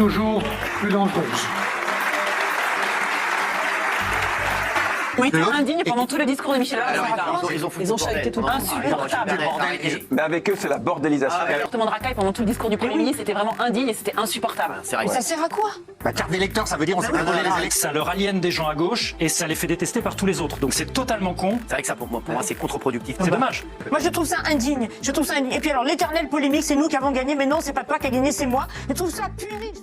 toujours plus dangereuse. Ils ont été indignes pendant tout le discours de Michel Barnier. Ils ont chahuté tout insupportable. Mais avec eux, c'est la bordélisation. Le comportement de racaille pendant tout le discours du Premier ministre, c'était vraiment indigne et c'était insupportable. Mais ça sert à quoi? Bah, carte d'électeur, ça veut dire on s'est pas volé les élections. Ça leur aliène des gens à gauche et ça les fait détester par tous les autres. Donc c'est totalement con. C'est vrai que ça, pour moi c'est contre-productif. C'est dommage. Moi, je trouve ça indigne. Je trouve ça indigne. Et puis alors, l'éternelle polémique, c'est nous qui avons gagné, mais non, c'est pas toi qui as gagné, c'est moi. Je trouve ça puéril.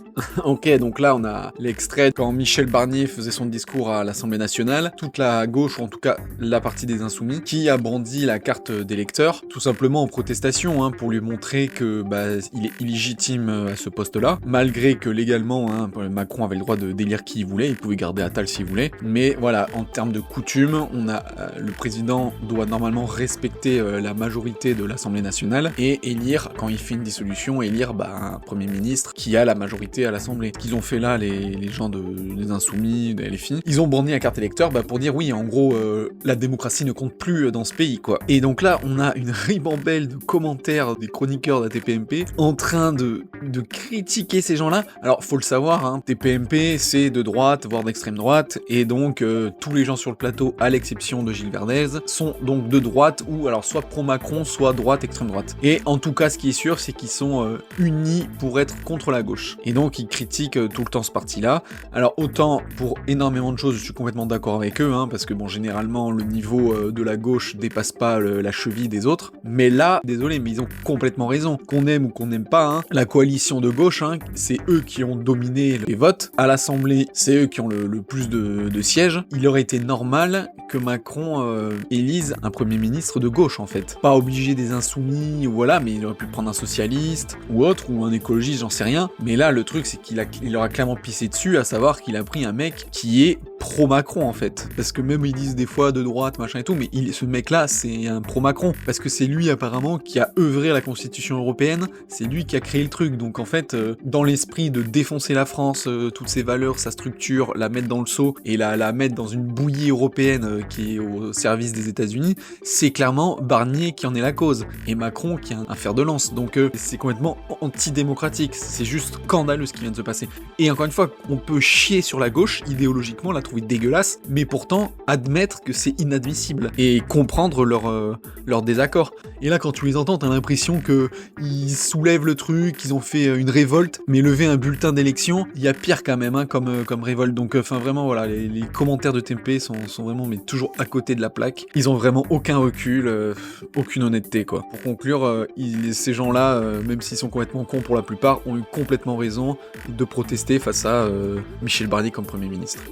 Ok, donc là on a l'extrait quand Michel Barnier faisait son discours à l'Assemblée nationale, toute la gauche, ou en tout cas la partie des Insoumis, qui a brandi la carte d'électeur, tout simplement en protestation, hein, pour lui montrer que il est illégitime à ce poste-là, malgré que légalement, hein, Macron avait le droit de d'élire qui il voulait, il pouvait garder Attal s'il voulait, mais voilà, en termes de coutume, on a le président doit normalement respecter la majorité de l'Assemblée nationale et élire, quand il fait une dissolution, élire un Premier ministre qui a la majorité à l'Assemblée. Ce qu'ils ont fait là, les gens des Insoumis, des LFI, ils ont brandi la carte électeur pour dire oui, en gros, la démocratie ne compte plus dans ce pays, quoi. Et donc là, on a une ribambelle de commentaires des chroniqueurs de la TPMP en train de critiquer ces gens-là. Alors, faut le savoir, hein, TPMP, c'est de droite, voire d'extrême droite, et donc tous les gens sur le plateau, à l'exception de Gilles Verdez, sont donc de droite, ou alors soit pro-Macron, soit droite, extrême droite. Et en tout cas, ce qui est sûr, c'est qu'ils sont unis pour être contre la gauche. Et donc, ils critiquent tout le temps ce parti-là. Alors, autant, pour énormément de choses, je suis complètement d'accord avec eux, hein, parce que bon, généralement, le niveau de la gauche dépasse pas la cheville des autres. Mais là, désolé, mais ils ont complètement raison. Qu'on aime ou qu'on n'aime pas, hein, la coalition de gauche, hein, c'est eux qui ont dominé les votes. À l'Assemblée, c'est eux qui ont le plus de sièges. Il aurait été normal que Macron élise un Premier ministre de gauche, en fait. Pas obligé des Insoumis, ou voilà, mais il aurait pu prendre un socialiste, ou autre, ou un écologiste, j'en sais rien. Mais là, le truc, c'est qu'il leur a clairement pissé dessus, à savoir qu'il a pris un mec qui est pro-Macron, en fait. Parce que même ils disent des fois de droite, machin et tout, mais ce mec-là, c'est un pro-Macron. Parce que c'est lui, apparemment, qui a œuvré à la Constitution européenne, c'est lui qui a créé le truc. Donc en fait, dans l'esprit de défoncer la France, toutes ses valeurs, sa structure, la mettre dans le seau, et la mettre dans une bouillie européenne qui est au service des États-Unis, c'est clairement Barnier qui en est la cause. Et Macron qui est un fer de lance. Donc c'est complètement antidémocratique. C'est juste scandaleux ce qui vient de se passer. Et encore une fois, on peut chier sur la gauche, idéologiquement, la trouver dégueulasse, mais pourtant admettre que c'est inadmissible et comprendre leur désaccord. Et là, quand tu les entends, t'as l'impression qu'ils soulèvent le truc, qu'ils ont fait une révolte, mais lever un bulletin d'élection, il y a pire quand même, hein, comme révolte. Donc, enfin, vraiment, voilà, les commentaires de TMP sont vraiment, mais toujours à côté de la plaque. Ils ont vraiment aucun recul, aucune honnêteté, quoi. Pour conclure, ces gens-là, même s'ils sont complètement cons pour la plupart, ont eu complètement raison de protester face à Michel Barnier comme Premier ministre.